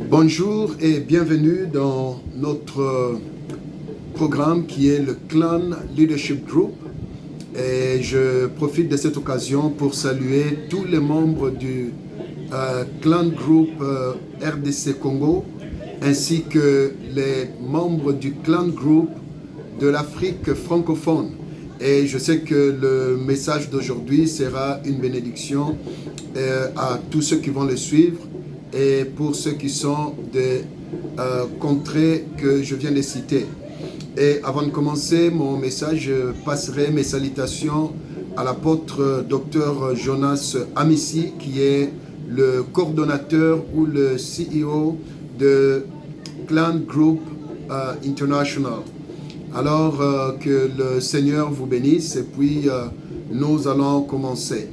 Bonjour et bienvenue dans notre programme qui est le Clan Leadership Group. Et je profite de cette occasion pour saluer tous les membres du Clan Group RDC Congo ainsi que les membres du Clan Group de l'Afrique francophone. Et je sais que le message d'aujourd'hui sera une bénédiction à tous ceux qui vont le suivre et pour ceux qui sont des contrées que je viens de citer. Et avant de commencer mon message, je passerai mes salutations à l'apôtre Dr Jonas Amissi, qui est le coordonnateur ou le CEO de Clan Group International. Alors que le Seigneur vous bénisse et puis nous allons commencer.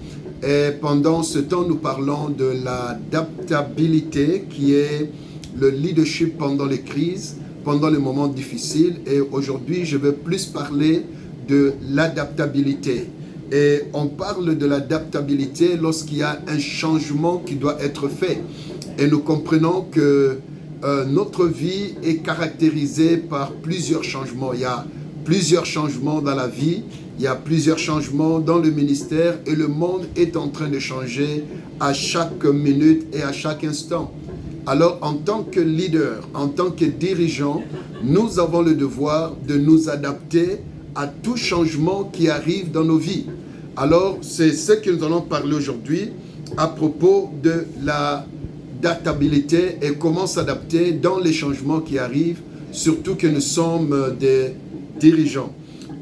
Et pendant ce temps, nous parlons de l'adaptabilité qui est le leadership pendant les crises, pendant les moments difficiles. Et aujourd'hui, je vais plus parler de l'adaptabilité. Et on parle de l'adaptabilité lorsqu'il y a un changement qui doit être fait. Et nous comprenons que notre vie est caractérisée par plusieurs changements. Il y a plusieurs changements dans la vie, il y a plusieurs changements dans le ministère et le monde est en train de changer à chaque minute et à chaque instant. Alors, en tant que leader, en tant que dirigeant, nous avons le devoir de nous adapter à tout changement qui arrive dans nos vies. Alors, c'est ce que nous allons parler aujourd'hui à propos de l'adaptabilité et comment s'adapter dans les changements qui arrivent, surtout que nous sommes des dirigeants.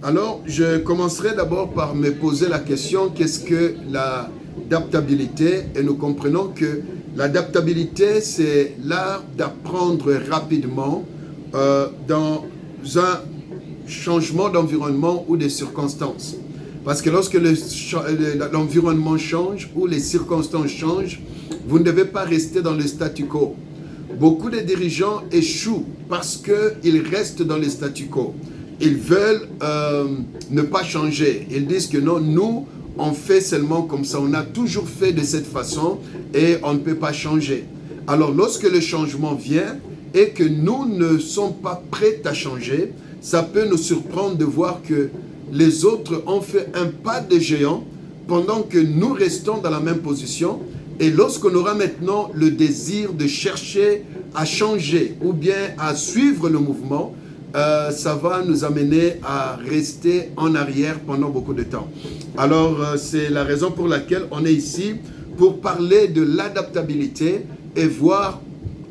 Alors, je commencerai d'abord par me poser la question, qu'est-ce que l'adaptabilité? Et nous comprenons que l'adaptabilité, c'est l'art d'apprendre rapidement dans un changement d'environnement ou de circonstances. Parce que lorsque l'environnement change ou les circonstances changent, vous ne devez pas rester dans le statu quo. Beaucoup de dirigeants échouent parce qu'ils restent dans le statu quo. Ils veulent ne pas changer. Ils disent que non, nous, on fait seulement comme ça. On a toujours fait de cette façon et on ne peut pas changer. Alors, lorsque le changement vient et que nous ne sommes pas prêts à changer, ça peut nous surprendre de voir que les autres ont fait un pas de géant pendant que nous restons dans la même position. Et lorsqu'on aura maintenant le désir de chercher à changer ou bien à suivre le mouvement, ça va nous amener à rester en arrière pendant beaucoup de temps. Alors, c'est la raison pour laquelle on est ici pour parler de l'adaptabilité et voir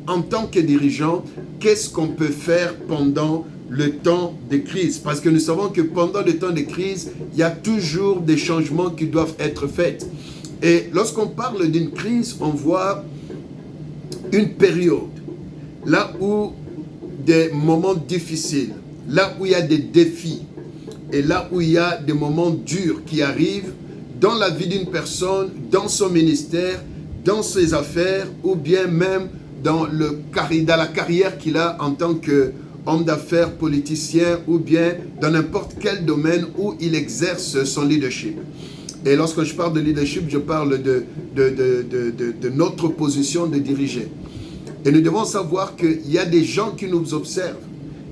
en tant que dirigeant, qu'est-ce qu'on peut faire pendant le temps de crise. Parce que nous savons que pendant le temps de crise, il y a toujours des changements qui doivent être faits. Et lorsqu'on parle d'une crise, on voit une période là où des moments difficiles, là où il y a des défis et là où il y a des moments durs qui arrivent dans la vie d'une personne, dans son ministère, dans ses affaires ou bien même dans la carrière qu'il a en tant qu'homme d'affaires, politicien ou bien dans n'importe quel domaine où il exerce son leadership. Et lorsque je parle de leadership, je parle de notre position de diriger. Et nous devons savoir qu'il y a des gens qui nous observent.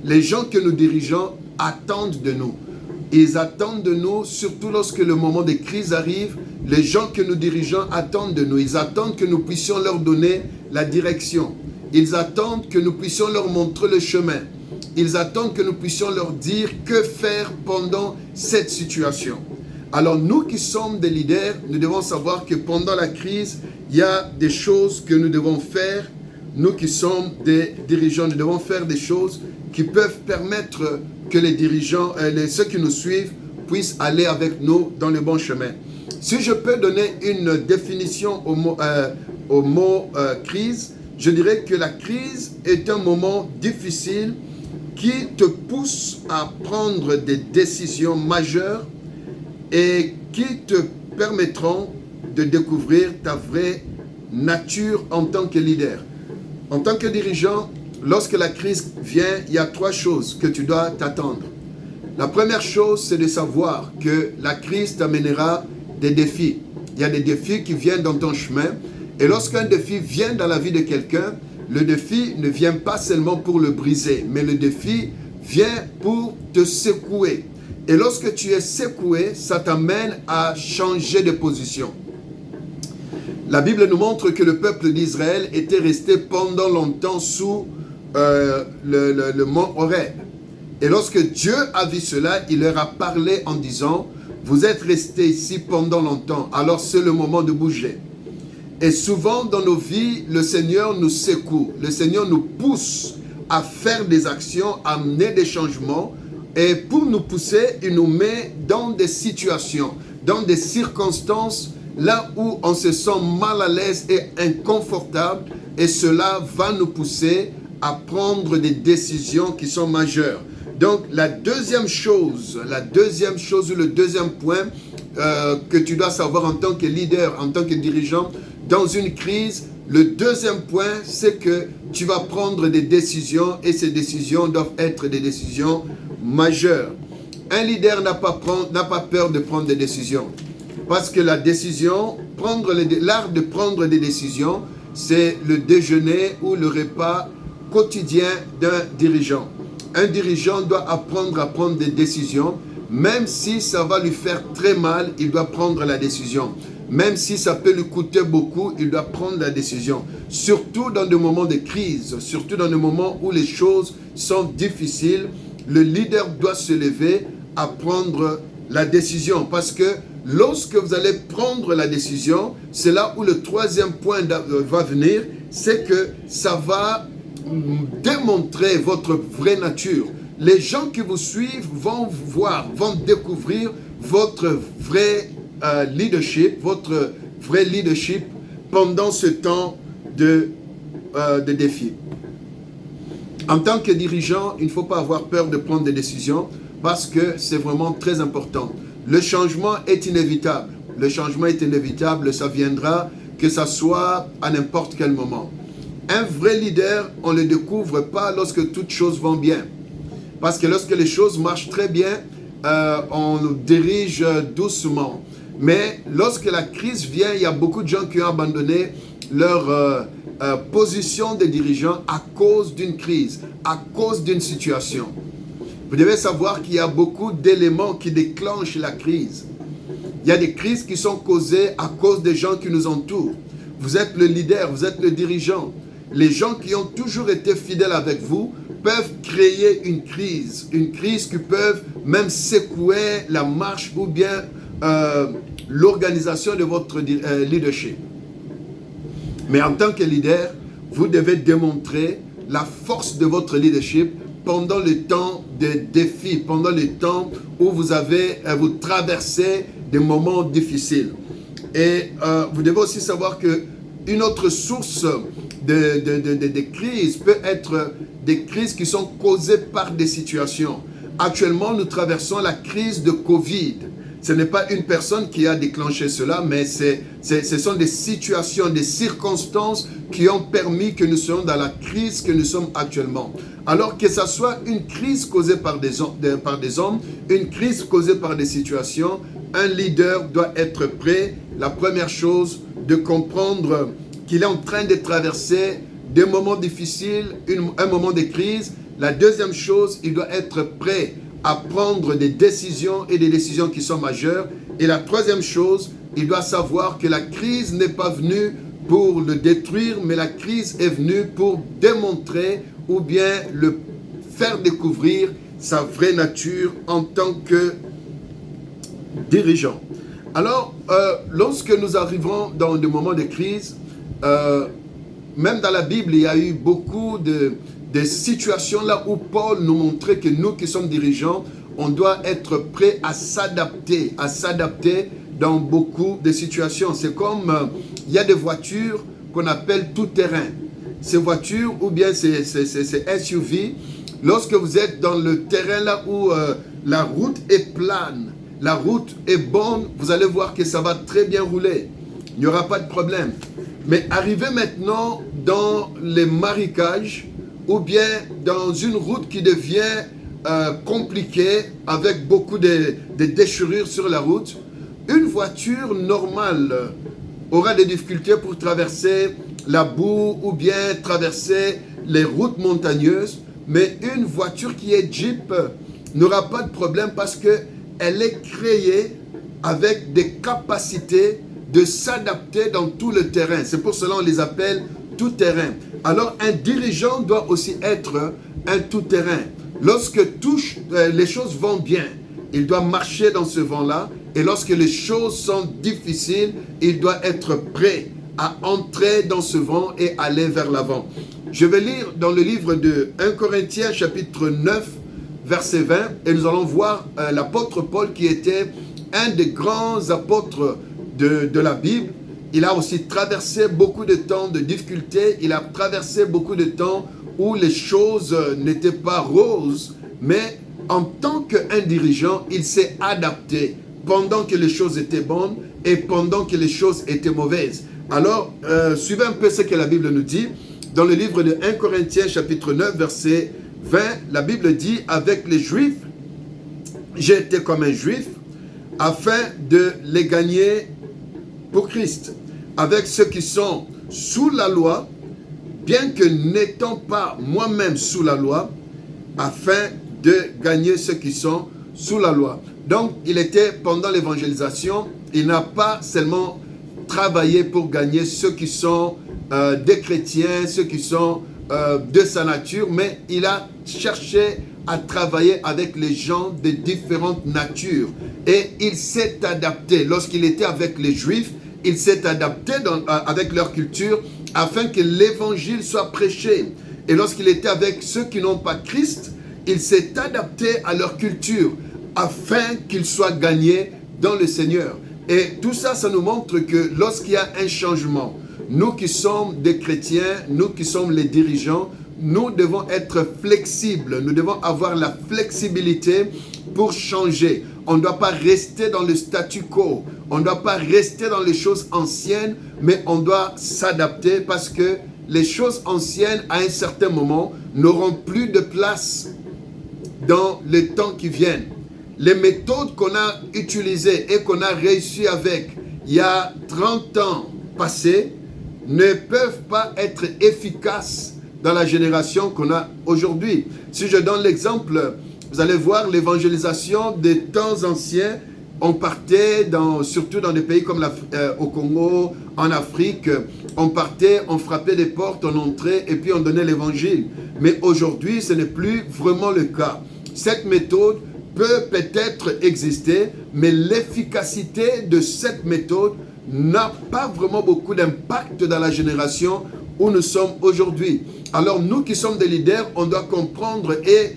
Les gens que nous dirigeons attendent de nous. Ils attendent de nous, surtout lorsque le moment de crise arrive, les gens que nous dirigeons attendent de nous. Ils attendent que nous puissions leur donner la direction. Ils attendent que nous puissions leur montrer le chemin. Ils attendent que nous puissions leur dire que faire pendant cette situation. Alors nous qui sommes des leaders, nous devons savoir que pendant la crise, il y a des choses que nous devons faire. Nous qui sommes des dirigeants, nous devons faire des choses qui peuvent permettre que les dirigeants, ceux qui nous suivent, puissent aller avec nous dans le bon chemin. Si je peux donner une définition au mot crise, je dirais que la crise est un moment difficile qui te pousse à prendre des décisions majeures et qui te permettront de découvrir ta vraie nature en tant que leader. En tant que dirigeant, lorsque la crise vient, il y a trois choses que tu dois t'attendre. La première chose, c'est de savoir que la crise t'amènera des défis. Il y a des défis qui viennent dans ton chemin. Et lorsqu'un défi vient dans la vie de quelqu'un, le défi ne vient pas seulement pour le briser, mais le défi vient pour te secouer. Et lorsque tu es secoué, ça t'amène à changer de position. La Bible nous montre que le peuple d'Israël était resté pendant longtemps sous le mont Horeb. Et lorsque Dieu a vu cela, il leur a parlé en disant, vous êtes restés ici pendant longtemps, alors c'est le moment de bouger. Et souvent dans nos vies, le Seigneur nous secoue, le Seigneur nous pousse à faire des actions, à mener des changements. Et pour nous pousser, il nous met dans des situations, dans des circonstances, là où on se sent mal à l'aise et inconfortable. Et cela va nous pousser à prendre des décisions qui sont majeures. Donc la deuxième chose ou le deuxième point que tu dois savoir en tant que leader, en tant que dirigeant, dans une crise, le deuxième point, c'est que tu vas prendre des décisions et ces décisions doivent être des décisions majeures. Un leader n'a pas peur de prendre des décisions. Parce que la décision, l'art de prendre des décisions, c'est le déjeuner ou le repas quotidien d'un dirigeant. Un dirigeant doit apprendre à prendre des décisions, même si ça va lui faire très mal, il doit prendre la décision. Même si ça peut lui coûter beaucoup, il doit prendre la décision. Surtout dans des moments de crise, surtout dans des moments où les choses sont difficiles, le leader doit se lever à prendre la décision. Parce que lorsque vous allez prendre la décision, c'est là où le troisième point va venir, c'est que ça va démontrer votre vraie nature. Les gens qui vous suivent vont vont découvrir votre vrai leadership, votre vrai leadership pendant ce temps de défi. En tant que dirigeant, il ne faut pas avoir peur de prendre des décisions parce que c'est vraiment très important. Le changement est inévitable. Le changement est inévitable, ça viendra, que ça soit à n'importe quel moment. Un vrai leader, on ne le découvre pas lorsque toutes choses vont bien. Parce que lorsque les choses marchent très bien, on nous dirige doucement. Mais lorsque la crise vient, il y a beaucoup de gens qui ont abandonné leur position de dirigeant à cause d'une crise, à cause d'une situation. Vous devez savoir qu'il y a beaucoup d'éléments qui déclenchent la crise. Il y a des crises qui sont causées à cause des gens qui nous entourent. Vous êtes le leader, vous êtes le dirigeant. Les gens qui ont toujours été fidèles avec vous peuvent créer une crise qui peut même secouer la marche ou bien l'organisation de votre leadership. Mais en tant que leader, vous devez démontrer la force de votre leadership pendant le temps de défi, pendant le temps où vous traversez des moments difficiles. Et vous devez aussi savoir qu'une autre source de crises peut être des crises qui sont causées par des situations. Actuellement, nous traversons la crise de Covid. Ce n'est pas une personne qui a déclenché cela, mais ce sont des situations, des circonstances qui ont permis que nous soyons dans la crise que nous sommes actuellement. Alors que ce soit une crise causée par des hommes, une crise causée par des situations, un leader doit être prêt. La première chose, de comprendre qu'il est en train de traverser des moments difficiles, un moment de crise. La deuxième chose, il doit être prêt à prendre des décisions et des décisions qui sont majeures. Et la troisième chose, il doit savoir que la crise n'est pas venue pour le détruire, mais la crise est venue pour démontrer ou bien le faire découvrir sa vraie nature en tant que dirigeant. Alors, lorsque nous arrivons dans des moments de crise, même dans la Bible, il y a eu beaucoup de situations là où Paul nous montrait que nous qui sommes dirigeants, on doit être prêts à s'adapter dans beaucoup de situations. C'est comme, il y a des voitures qu'on appelle tout-terrain. Ces voitures ou bien ces SUV, lorsque vous êtes dans le terrain là où la route est plane, la route est bonne, vous allez voir que ça va très bien rouler. Il n'y aura pas de problème. Mais arrivé maintenant dans les marécages ou bien dans une route qui devient compliquée avec beaucoup de déchirures sur la route, une voiture normale aura des difficultés pour traverser la boue ou bien traverser les routes montagneuses. Mais une voiture qui est Jeep n'aura pas de problème parce qu'elle est créée avec des capacités de s'adapter dans tout le terrain. C'est pour cela qu'on les appelle tout-terrain. Alors un dirigeant doit aussi être un tout-terrain. Lorsque les choses vont bien, il doit marcher dans ce vent-là. Et lorsque les choses sont difficiles, il doit être prêt à entrer dans ce vent et aller vers l'avant. Je vais lire dans le livre de 1 Corinthiens chapitre 9, verset 20, et nous allons voir l'apôtre Paul qui était un des grands apôtres de la Bible. Il a aussi traversé beaucoup de temps de difficultés, il a traversé beaucoup de temps où les choses n'étaient pas roses, mais en tant qu'un dirigeant, il s'est adapté pendant que les choses étaient bonnes et pendant que les choses étaient mauvaises. Alors, suivez un peu ce que la Bible nous dit. Dans le livre de 1 Corinthiens chapitre 9, verset 20, la Bible dit « Avec les Juifs, j'ai été comme un Juif, afin de les gagner pour Christ. Avec ceux qui sont sous la loi, bien que n'étant pas moi-même sous la loi, afin de gagner ceux qui sont sous la loi. » Donc, il était pendant l'évangélisation, il n'a pas seulement travaillé pour gagner ceux qui sont des chrétiens, ceux qui sont de sa nature, mais il a cherché à travailler avec les gens de différentes natures. Et il s'est adapté. Lorsqu'il était avec les Juifs, il s'est adapté avec leur culture afin que l'évangile soit prêché. Et lorsqu'il était avec ceux qui n'ont pas Christ, il s'est adapté à leur culture afin qu'ils soient gagnés dans le Seigneur. Et tout ça, ça nous montre que lorsqu'il y a un changement, nous qui sommes des chrétiens, nous qui sommes les dirigeants, nous devons être flexibles. Nous devons avoir la flexibilité pour changer. On ne doit pas rester dans le statu quo. On ne doit pas rester dans les choses anciennes, mais on doit s'adapter parce que les choses anciennes, à un certain moment, n'auront plus de place dans les temps qui viennent. Les méthodes qu'on a utilisées et qu'on a réussi avec il y a 30 ans passés ne peuvent pas être efficaces dans la génération qu'on a aujourd'hui. Si je donne l'exemple, vous allez voir l'évangélisation des temps anciens. On partait, surtout dans des pays comme au Congo, en Afrique, on partait, on frappait des portes, on entrait et puis on donnait l'évangile. Mais aujourd'hui, ce n'est plus vraiment le cas. Cette méthode peut peut-être exister, mais l'efficacité de cette méthode n'a pas vraiment beaucoup d'impact dans la génération où nous sommes aujourd'hui. Alors nous qui sommes des leaders, on doit comprendre et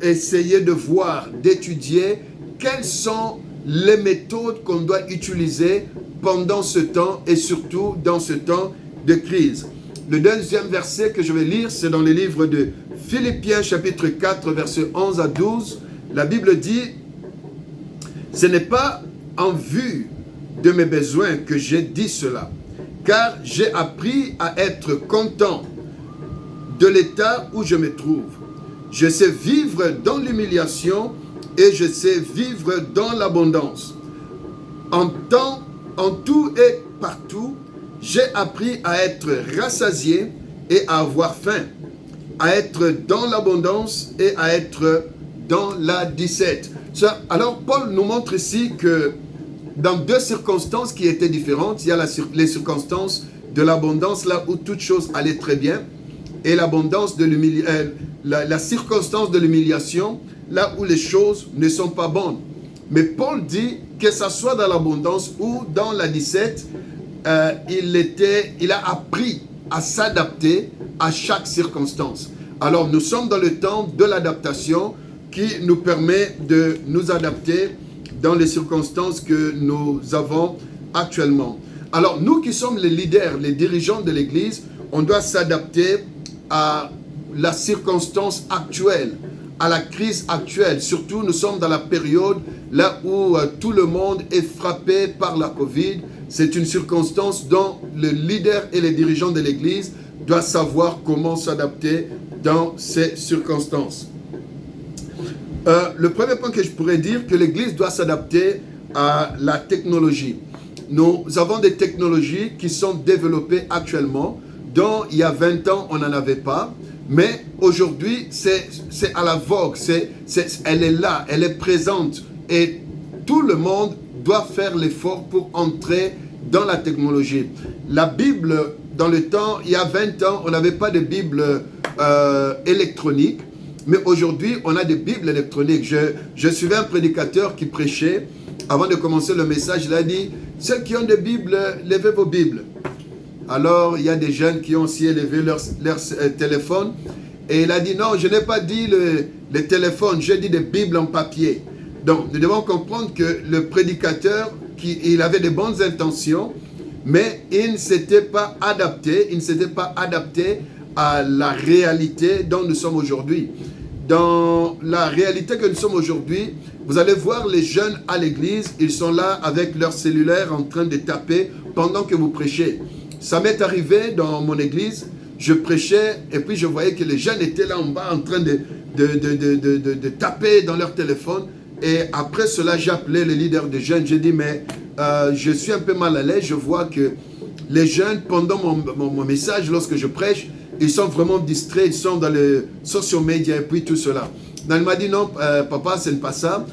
essayer de voir, d'étudier quelles sont les méthodes qu'on doit utiliser pendant ce temps et surtout dans ce temps de crise. Le deuxième verset que je vais lire, c'est dans le livre de Philippiens chapitre 4, versets 11 à 12. La Bible dit, « Ce n'est pas en vue de mes besoins que j'ai dit cela, car j'ai appris à être content de l'état où je me trouve. Je sais vivre dans l'humiliation et je sais vivre dans l'abondance. En tout et partout, j'ai appris à être rassasié et à avoir faim, à être dans l'abondance et à être dans la disette. » Alors, Paul nous montre ici que dans deux circonstances qui étaient différentes, il y a les circonstances de l'abondance, là où toute chose allait très bien, et l'abondance de la circonstance de l'humiliation, là où les choses ne sont pas bonnes. Mais Paul dit que ça soit dans l'abondance ou dans la disette, il a appris à s'adapter à chaque circonstance. Alors nous sommes dans le temps de l'adaptation qui nous permet de nous adapter dans les circonstances que nous avons actuellement. Alors nous qui sommes les leaders, les dirigeants de l'Église, on doit s'adapter à la circonstance actuelle, à la crise actuelle. Surtout, nous sommes dans la période là où tout le monde est frappé par la Covid. C'est une circonstance dont le leader et les dirigeants de l'Église doivent savoir comment s'adapter dans ces circonstances. Le premier point que je pourrais dire, que l'Église doit s'adapter à la technologie. Nous avons des technologies qui sont développées actuellement dont il y a 20 ans, on n'en avait pas. Mais aujourd'hui, c'est à la vogue, elle est là, elle est présente. Et tout le monde doit faire l'effort pour entrer dans la technologie. La Bible, dans le temps, il y a 20 ans, on n'avait pas de Bible électronique. Mais aujourd'hui, on a des Bibles électroniques. Je suivais un prédicateur qui prêchait. Avant de commencer le message, il a dit, ceux qui ont des Bibles, levez vos Bibles. Alors, il y a des jeunes qui ont aussi élevé leur téléphone. Et il a dit, non, je n'ai pas dit le téléphone, j'ai dit des Bibles en papier. Donc, nous devons comprendre que le prédicateur, il avait de bonnes intentions, mais il ne s'était pas adapté, à la réalité dont nous sommes aujourd'hui. Dans la réalité que nous sommes aujourd'hui, vous allez voir les jeunes à l'église, ils sont là avec leur cellulaire en train de taper pendant que vous prêchez. Ça m'est arrivé dans mon église, je prêchais et puis je voyais que les jeunes étaient là en bas en train de taper dans leur téléphone. Et après cela, j'ai appelé le leader des jeunes, j'ai dit mais je suis un peu mal à l'aise, je vois que les jeunes pendant mon message, lorsque je prêche, ils sont vraiment distraits, ils sont dans les social media et puis tout cela. Donc, il m'a dit non, papa, ce n'est pas ça.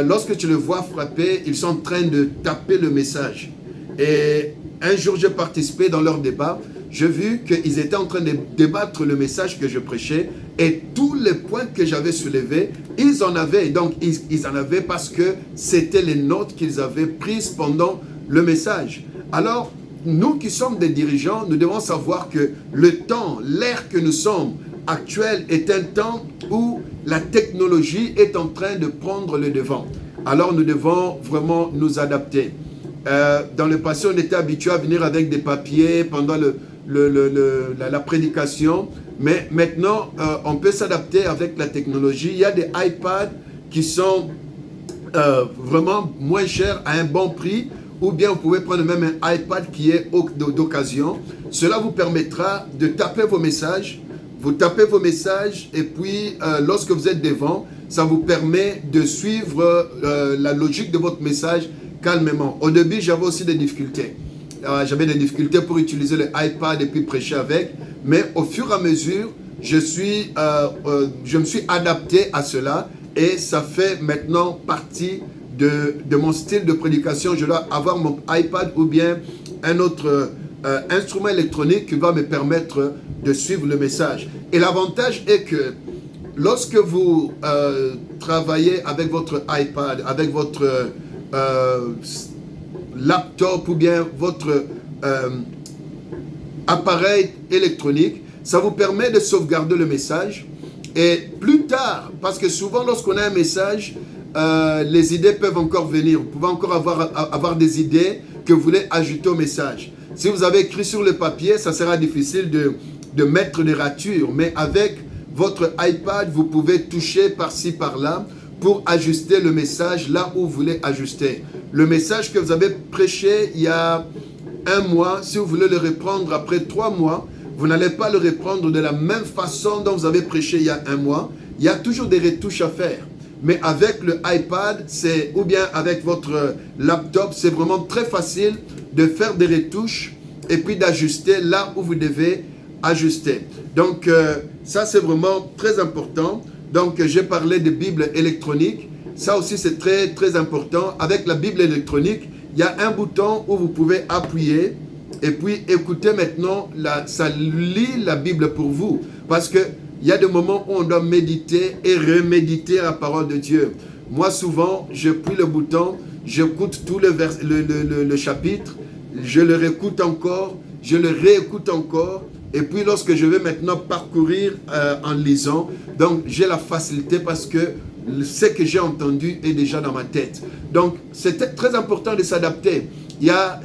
Lorsque tu le vois frapper, ils sont en train de taper le message. Et un jour, j'ai participé dans leur débat. J'ai vu qu'ils étaient en train de débattre le message que je prêchais. Et tous les points que j'avais soulevés, ils en avaient. Donc, ils en avaient parce que c'était les notes qu'ils avaient prises pendant le message. Alors, nous qui sommes des dirigeants, nous devons savoir que le temps, l'ère que nous sommes actuel est un temps où la technologie est en train de prendre le devant. Alors nous devons vraiment nous adapter. Dans le passé, on était habitué à venir avec des papiers pendant la prédication, mais maintenant, on peut s'adapter avec la technologie. Il y a des iPads qui sont vraiment moins chers à un bon prix, ou bien vous pouvez prendre même un iPad qui est d'occasion. Cela vous permettra de taper vos messages. Vous tapez vos messages et puis lorsque vous êtes devant, ça vous permet de suivre la logique de votre message calmement. Au début, j'avais aussi des difficultés. J'avais des difficultés pour utiliser le iPad et puis prêcher avec. Mais au fur et à mesure, je me suis adapté à cela et ça fait maintenant partie de mon style de prédication. Je dois avoir mon iPad ou bien un autre instrument électronique qui va me permettre de suivre le message. Et l'avantage est que lorsque vous travaillez avec votre iPad, avec votre laptop ou bien votre appareil électronique, ça vous permet de sauvegarder le message. Et plus tard, parce que souvent lorsqu'on a un message, les idées peuvent encore venir. Vous pouvez encore avoir des idées que vous voulez ajouter au message. Si vous avez écrit sur le papier, ça sera difficile de mettre des ratures. Mais avec votre iPad, vous pouvez toucher par-ci, par-là pour ajuster le message là où vous voulez ajuster. Le message que vous avez prêché il y a un mois, si vous voulez le reprendre après 3 mois, vous n'allez pas le reprendre de la même façon dont vous avez prêché il y a un mois. Il y a toujours des retouches à faire. Mais avec le iPad, ou bien avec votre laptop, c'est vraiment très facile de faire des retouches et puis d'ajuster là où vous devez ajuster. Donc, ça, c'est vraiment très important. Donc, j'ai parlé de Bible électronique. Ça aussi, c'est très, très important. Avec la Bible électronique, il y a un bouton où vous pouvez appuyer et puis écoutez maintenant, ça lit la Bible pour vous. Parce que il y a des moments où on doit méditer et reméditer la parole de Dieu. Moi, souvent, je prie le bouton, j'écoute tout le chapitre, je le réécoute encore, je le réécoute encore. Et puis, lorsque je vais maintenant parcourir en lisant, donc j'ai la facilité parce que ce que j'ai entendu est déjà dans ma tête. Donc, c'est très important de s'adapter. Il y a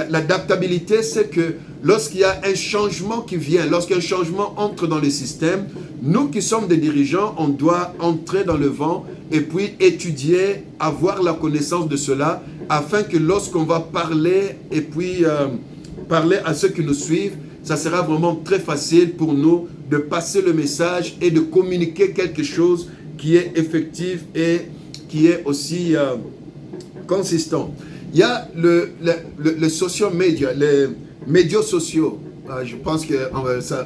l'adaptabilité, c'est que lorsqu'il y a un changement qui vient, lorsqu'un changement entre dans le système, nous qui sommes des dirigeants, on doit entrer dans le vent et puis étudier, avoir la connaissance de cela, afin que lorsqu'on va parler et puis parler à ceux qui nous suivent, ça sera vraiment très facile pour nous de passer le message et de communiquer quelque chose qui est effectif et qui est aussi consistant. Il y a le social media, les médias sociaux. Je pense que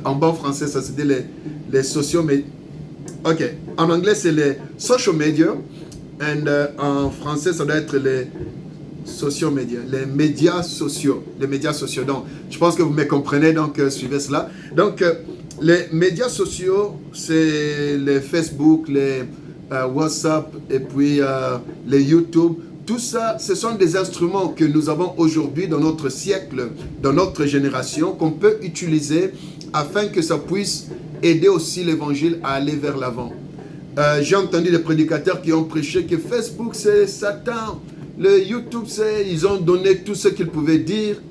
en bon français, ça c'était les sociaux, mais ok. En anglais, c'est les social media, et en français, ça doit être les sociaux médias, les médias sociaux, Donc, je pense que vous me comprenez, donc suivez cela. Donc, les médias sociaux, c'est les Facebook, les WhatsApp et puis les YouTube. Tout ça, ce sont des instruments que nous avons aujourd'hui dans notre siècle, dans notre génération, qu'on peut utiliser afin que ça puisse aider aussi l'évangile à aller vers l'avant. J'ai entendu des prédicateurs qui ont prêché que Facebook, c'est Satan. Le YouTube, ils ont donné tout ce qu'ils pouvaient dire.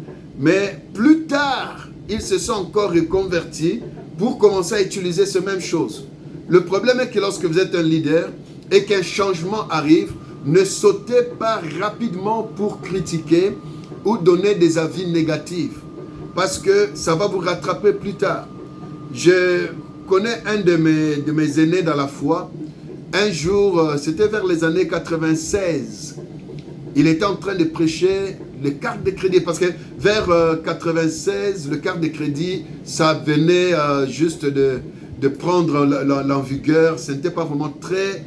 Mais plus tard, ils se sont encore reconvertis pour commencer à utiliser ces mêmes choses. Le problème est que lorsque vous êtes un leader et qu'un changement arrive, ne sautez pas rapidement pour critiquer ou donner des avis négatifs. Parce que ça va vous rattraper plus tard. Je connais un de mes aînés dans la foi. Un jour, c'était vers les années 96. Il était en train de prêcher les cartes de crédit. Parce que vers 96, le carte de crédit, ça venait juste de prendre en vigueur. Ce n'était pas vraiment très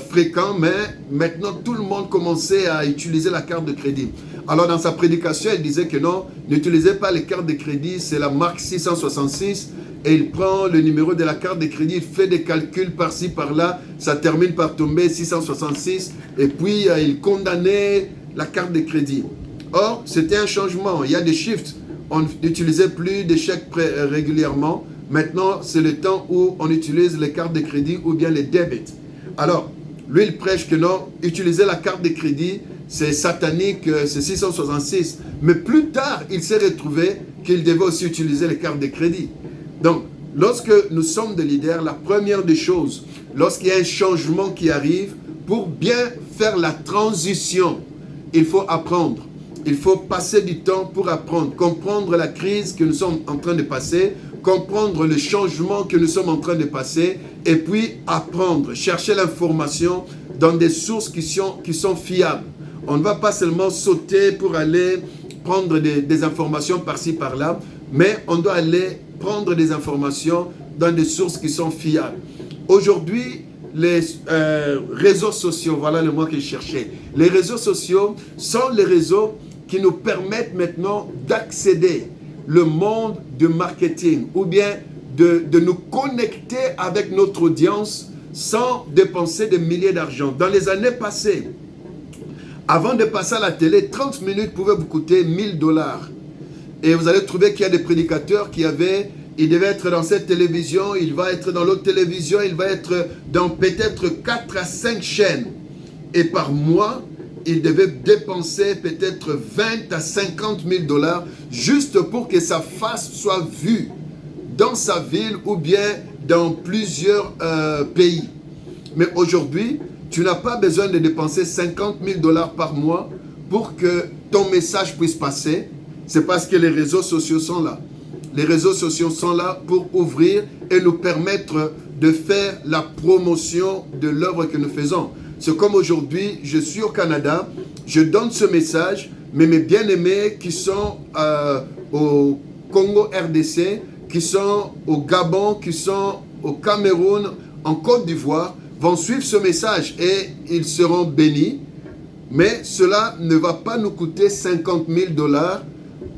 fréquent, mais maintenant tout le monde commençait à utiliser la carte de crédit. Alors dans sa prédication, il disait que non, n'utilisez pas les cartes de crédit, c'est la marque 666 et il prend le numéro de la carte de crédit, il fait des calculs par-ci, par-là, ça termine par tomber 666 et puis il condamnait la carte de crédit. Or, c'était un changement, il y a des shifts, on n'utilisait plus des chèques régulièrement, maintenant c'est le temps où on utilise les cartes de crédit ou bien les débits. Alors, lui il prêche que non, utiliser la carte de crédit, c'est satanique, c'est 666. Mais plus tard, il s'est retrouvé qu'il devait aussi utiliser les cartes de crédit. Donc, lorsque nous sommes des leaders, la première des choses, lorsqu'il y a un changement qui arrive, pour bien faire la transition, il faut apprendre. Il faut passer du temps pour apprendre, comprendre la crise que nous sommes en train de passer, comprendre le changement que nous sommes en train de passer, et puis apprendre, chercher l'information dans des sources qui sont fiables. On ne va pas seulement sauter pour aller prendre des informations par-ci, par-là, mais on doit aller prendre des informations dans des sources qui sont fiables. Aujourd'hui, les réseaux sociaux, voilà le mot que je cherchais. Les réseaux sociaux sont les réseaux qui nous permettent maintenant d'accéder le monde du marketing ou bien de nous connecter avec notre audience sans dépenser des milliers d'argent. Dans les années passées, avant de passer à la télé, 30 minutes pouvaient vous coûter $1000. Et vous allez trouver qu'il y a des prédicateurs il devait être dans cette télévision, il va être dans l'autre télévision, il va être dans peut-être 4 à 5 chaînes. Et par mois, il devait dépenser peut-être 20 à 50 000 $ juste pour que sa face soit vue dans sa ville ou bien dans plusieurs pays. Mais aujourd'hui, tu n'as pas besoin de dépenser 50 000 $ par mois pour que ton message puisse passer. C'est parce que les réseaux sociaux sont là. Les réseaux sociaux sont là pour ouvrir et nous permettre de faire la promotion de l'œuvre que nous faisons. C'est comme aujourd'hui, je suis au Canada, je donne ce message, mais mes bien-aimés qui sont au Congo RDC, qui sont au Gabon, qui sont au Cameroun, en Côte d'Ivoire, vont suivre ce message et ils seront bénis. Mais cela ne va pas nous coûter 50 000 $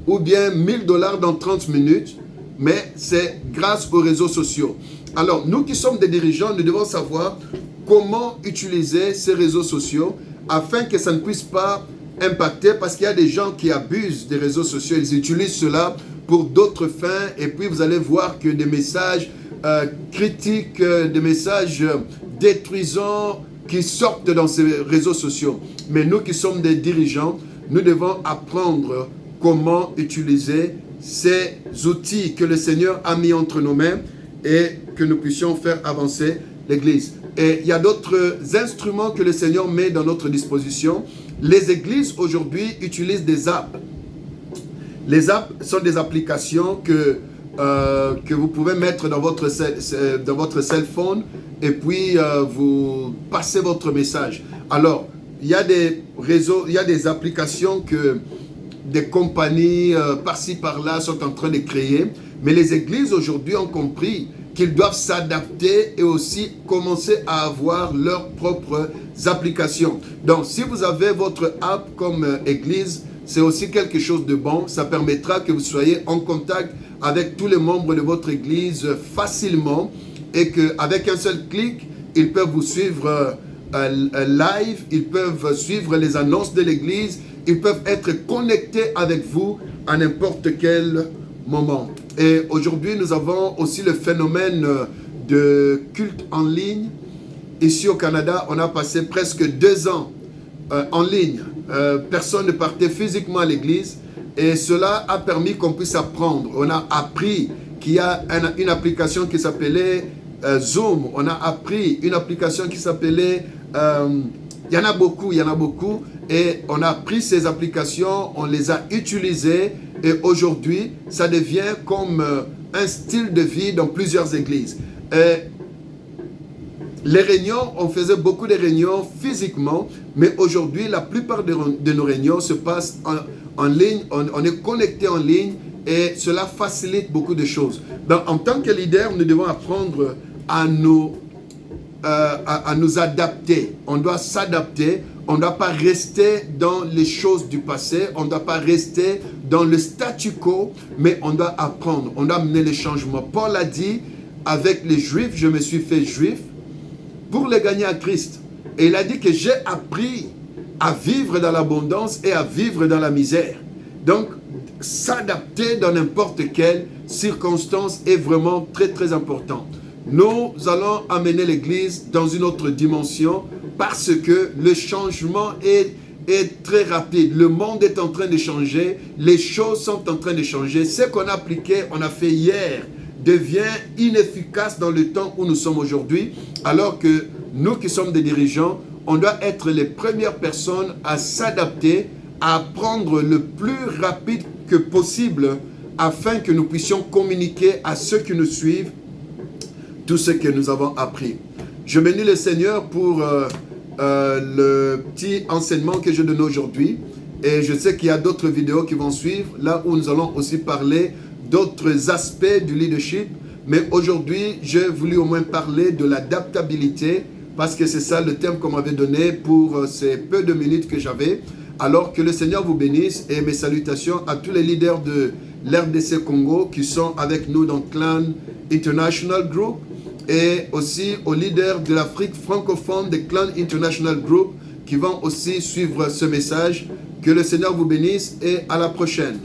ou bien 1000 $ dans 30 minutes, mais c'est grâce aux réseaux sociaux. Alors, nous qui sommes des dirigeants, nous devons savoir comment utiliser ces réseaux sociaux afin que ça ne puisse pas impacter, parce qu'il y a des gens qui abusent des réseaux sociaux, ils utilisent cela pour d'autres fins, et puis vous allez voir que des messages critiques, des messages détruisants qui sortent dans ces réseaux sociaux. Mais nous qui sommes des dirigeants, nous devons apprendre comment utiliser ces outils que le Seigneur a mis entre nos mains et que nous puissions faire avancer l'Église. Et il y a d'autres instruments que le Seigneur met dans notre disposition. Les églises aujourd'hui utilisent des apps. Les apps sont des applications que vous pouvez mettre dans votre cell phone et puis vous passez votre message. Alors, il y a des réseaux, il y a des applications que des compagnies par-ci par-là sont en train de créer. Mais les églises aujourd'hui ont compris qu'ils doivent s'adapter et aussi commencer à avoir leurs propres applications. Donc, si vous avez votre app comme église, c'est aussi quelque chose de bon. Ça permettra que vous soyez en contact avec tous les membres de votre église facilement et qu'avec un seul clic, ils peuvent vous suivre live, ils peuvent suivre les annonces de l'église, ils peuvent être connectés avec vous à n'importe quel moment. Et aujourd'hui, nous avons aussi le phénomène de culte en ligne. Ici au Canada, on a passé presque 2 ans en ligne. Personne ne partait physiquement à l'église et cela a permis qu'on puisse apprendre. On a appris qu'il y a une application qui s'appelait Zoom. On a appris une application qui s'appelait... il y en a beaucoup. Et on a pris ces applications, on les a utilisées et aujourd'hui, ça devient comme un style de vie dans plusieurs églises. Les réunions, on faisait beaucoup de réunions physiquement, mais aujourd'hui, la plupart de nos réunions se passent en ligne, on est connecté en ligne et cela facilite beaucoup de choses. Donc, en tant que leader, nous devons apprendre à nous adapter. On doit s'adapter. On ne doit pas rester dans les choses du passé. On ne doit pas rester dans le statu quo, mais on doit apprendre. On doit amener les changements. Paul a dit, avec les Juifs, je me suis fait juif pour les gagner à Christ. Et il a dit que j'ai appris à vivre dans l'abondance et à vivre dans la misère. Donc, s'adapter dans n'importe quelle circonstance est vraiment très, très important. Nous allons amener l'Église dans une autre dimension parce que le changement est très rapide. Le monde est en train de changer. Les choses sont en train de changer. Ce qu'on appliquait, on a fait hier, devient inefficace dans le temps où nous sommes aujourd'hui. Alors que nous qui sommes des dirigeants, on doit être les premières personnes à s'adapter, à apprendre le plus rapide que possible afin que nous puissions communiquer à ceux qui nous suivent tout ce que nous avons appris. Je bénis le Seigneur pour le petit enseignement que je donne aujourd'hui. Et je sais qu'il y a d'autres vidéos qui vont suivre, là où nous allons aussi parler d'autres aspects du leadership. Mais aujourd'hui, j'ai voulu au moins parler de l'adaptabilité, parce que c'est ça le thème qu'on m'avait donné pour ces peu de minutes que j'avais. Alors que le Seigneur vous bénisse et mes salutations à tous les leaders de l'RDC Congo qui sont avec nous dans Clan International Group, et aussi aux leaders de l'Afrique francophone de Clan International Group qui vont aussi suivre ce message. Que le Seigneur vous bénisse et à la prochaine.